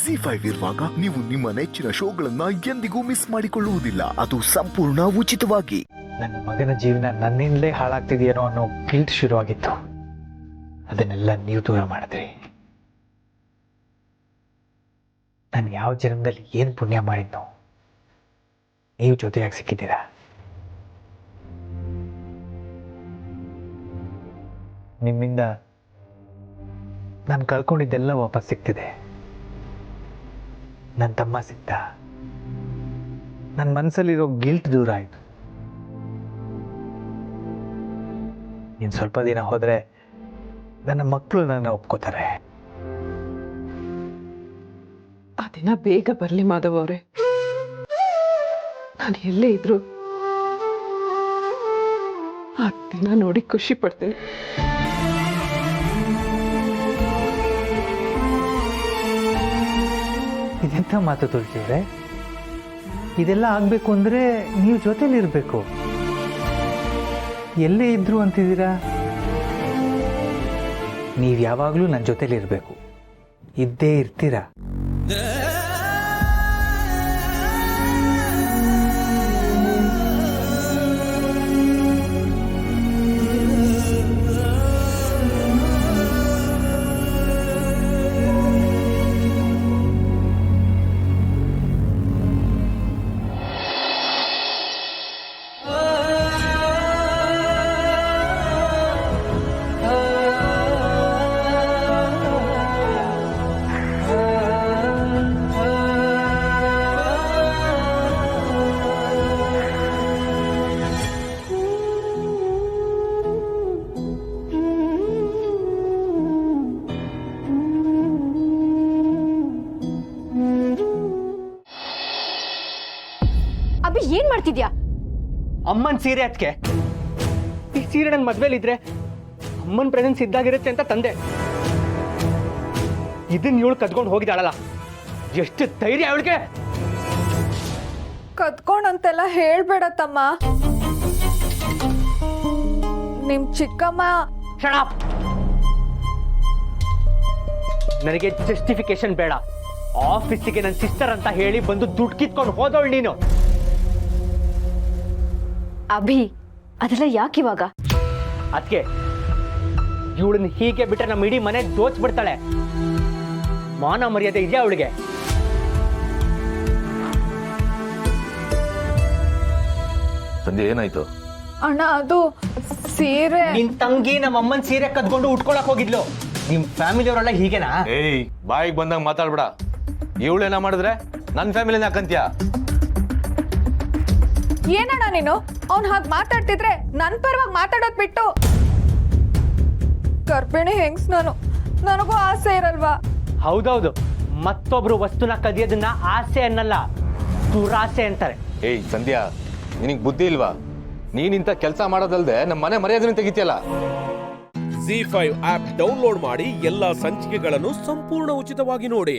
ಜಿ5 ಇರುವಾಗ ನೀವು ನಿಮ್ಮ ನೆಚ್ಚಿನ ಶೋಗಳನ್ನ ಎಂದಿಗೂ ಮಿಸ್ ಮಾಡಿಕೊಳ್ಳುವುದಿಲ್ಲ. ಅದು ಸಂಪೂರ್ಣ ಉಚಿತವಾಗಿ. ನನ್ನ ಮಗನ ಜೀವನ ನನ್ನಿಂದಲೇ ಹಾಳಾಗ್ತಿದೆಯೇನೋ ಅನ್ನೋ ಗಿಲ್ಟ್ ಶುರುವಾಗಿತ್ತು. ಅದನ್ನೆಲ್ಲ ನೀವು ದೂರ ಮಾಡಿದ್ರಿ. ನಾನು ಯಾವ ಜನ್ಮದಲ್ಲಿ ಏನು ಪುಣ್ಯ ಮಾಡಿದ್ನೋ ನೀವು ಜೊತೆಯಾಗಿ ಸಿಕ್ಕಿದ್ದೀರಾ. ನಿಮ್ಮಿಂದ ನಾನು ಕಳ್ಕೊಂಡಿದ್ದೆಲ್ಲ ವಾಪಸ್ ಸಿಗ್ತಿದೆ. ನನ್ನ ತಮ್ಮ ಸಿಗ್ತ, ನನ್ನ ಮನಸ್ಸಲ್ಲಿರೋ ಗಿಲ್ಟ್ ದೂರ ಆಯಿತು. ಇನ್ನು ಸ್ವಲ್ಪ ದಿನ ಹೋದರೆ ನನ್ನ ಮಕ್ಕಳು ನನ್ನ ಒಪ್ಕೋತಾರೆ. ಆ ದಿನ ಬೇಗ ಬರಲಿ ಮಾಧವ್ ಅವರೇ. ನಾನು ಎಲ್ಲೇ ಇದ್ರು ಆ ದಿನ ನೋಡಿ ಖುಷಿ ಪಡ್ತೇನೆ. ಇದೆಂಥ ಮಾತು ತುಳ್ತಿವ್ರೆ? ಇದೆಲ್ಲ ಆಗಬೇಕು ಅಂದರೆ ನೀವು ಜೊತೆಲಿರಬೇಕು. ಎಲ್ಲೇ ಇದ್ರು ಅಂತಿದ್ದೀರಾ? ನೀವು ಯಾವಾಗಲೂ ನನ್ನ ಜೊತೆಲಿರಬೇಕು. ಇದ್ದೇ ಇರ್ತೀರಾ. ಅಭಿ ಏನ್ ಮಾಡ್ತಿದ್ಯಾ? ಅಮ್ಮನ್ ಸೀರೆ ಅದಕ್ಕೆ. ಈ ಸೀರೆ ನನ್ನ ಮದ್ವೆಲಿದ್ರೆ ಅಮ್ಮನ್ ಪ್ರೆಸೆನ್ಸ್ ಇದ್ದಾಗಿರುತ್ತೆ ಅಂತ ತಂದೆ. ಇದನ್ನ ಇವಳು ಕದ್ಕೊಂಡು ಹೋಗಿದ್ದಾಳಲ್ಲ, ಎಷ್ಟು ಧೈರ್ಯ ಅವಳಿಗೆ! ಕದ್ಕೊಂಡಂತೆಲ್ಲ ಹೇಳ್ಬೇಡ ತಮ್ಮ. ನಿಮ್ ಚಿಕ್ಕಮ್ಮ ನನಗೆ ಜಸ್ಟಿಫಿಕೇಶನ್ ಬೇಡ. ಆಫೀಸಿಗೆ ನನ್ನ ಸಿಸ್ಟರ್ ಅಂತ ಹೇಳಿ ಬಂದು ದುಡ್ಡು ಕಿತ್ಕೊಂಡು ಹೋದವಳು ನೀನು. ಅಭಿ ಅದೆಲ್ಲ ಯಾಕಿವಾಗ? ಅದಕ್ಕೆ ಇವಳನ್ನ ಹೀಗೆ ಬಿಟ್ರೆ ನಮ್ಮ ಇಡೀ ಮನೆ ದೋಚ್ಬಿಡ್ತಾಳೆ. ಮಾನ ಮರ್ಯಾದೆ ಇದೆಯಾ ಅವಳಿಗೆ? ಸಂಧ್ಯಾ ಏನಾಯ್ತು? ಅಣ್ಣ ಅದು ಸೀರೆ. ನಿನ್ ತಂಗಿ ನಮ್ಮ ಅಮ್ಮನ್ ಸೀರೆ ಕದ್ಕೊಂಡು ಉಟ್ಕೊಳಕ್ ಹೋಗಿದ್ಲು. ನಿಮ್ ಫ್ಯಾಮಿಲಿ ಅವರೆಲ್ಲ ಹೀಗೆನಾ? ಏಯ್, ಬಾಯಿಗೆ ಬಂದಾಗ ಮಾತಾಡ್ಬೇಡ. ಇವಳೇನ ಮಾಡಿದ್ರೆ ನನ್ನ ಫ್ಯಾಮಿಲಿನ ಹಾಕಂತ್ಯಾ? ಏನಣ್ಣ ನೀನು? ಅವ್ನು ಹಾಗೆ ಮಾತಾಡ್ತಿದ್ರೆ ನನ್ನ ಪರವಾಗಿ ಮಾತಾಡೋದ್ ಬಿಟ್ಟು. ಗರ್ಭಿಣಿ ಹೆಂಗ್ಸ್ ನಾನು, ನನಗೂ ಆಸೆ ಇರಲ್ವಾ? ಹೌದೌದು, ಮತ್ತೊಬ್ರು ವಸ್ತುನ ಕದಿಯೋದನ್ನ ಆಸೆ ಅನ್ನಲ್ಲ, ದುರಾಸೆ ಅಂತಾರೆ. ಏಯ್ ಸಂಧ್ಯಾ, ನಿನಗೆ ಬುದ್ಧಿ ಇಲ್ವಾ? ನೀನಿಂತ ಕೆಲಸ ಮಾಡೋದಲ್ದೆ ನಮ್ಮ ಮನೆ ಮರ್ಯಾದೆನ ತೆಗಿತಿಯಲ್ಲ. ಜಿ5 ಆಪ್ ಡೌನ್ಲೋಡ್ ಮಾಡಿ ಎಲ್ಲಾ ಸಂಚಿಕೆಗಳನ್ನು ಸಂಪೂರ್ಣ ಉಚಿತವಾಗಿ ನೋಡಿ.